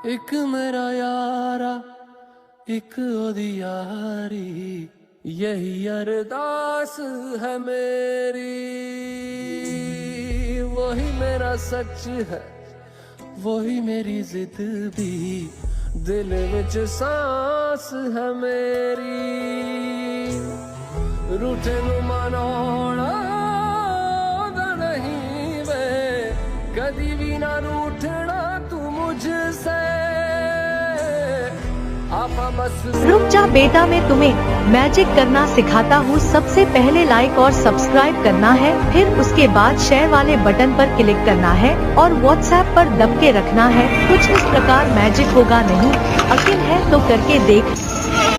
एक मेरा यारा एक ओदी यारी, यही अरदास है मेरी। वही मेरा सच है, वही मेरी जिद भी, दिल विच सांस है मेरी। रूठे नू मनाउणा दा नहीं वे, कदी भी ना रूठना तू मुझसे। आपा बस रुक जा बेटा, मैं तुम्हें मैजिक करना सिखाता हूँ। सबसे पहले लाइक और सब्सक्राइब करना है, फिर उसके बाद शेयर वाले बटन पर क्लिक करना है और व्हाट्सएप पर दब के रखना है। कुछ इस प्रकार मैजिक होगा। नहीं अकिल है तो करके देख।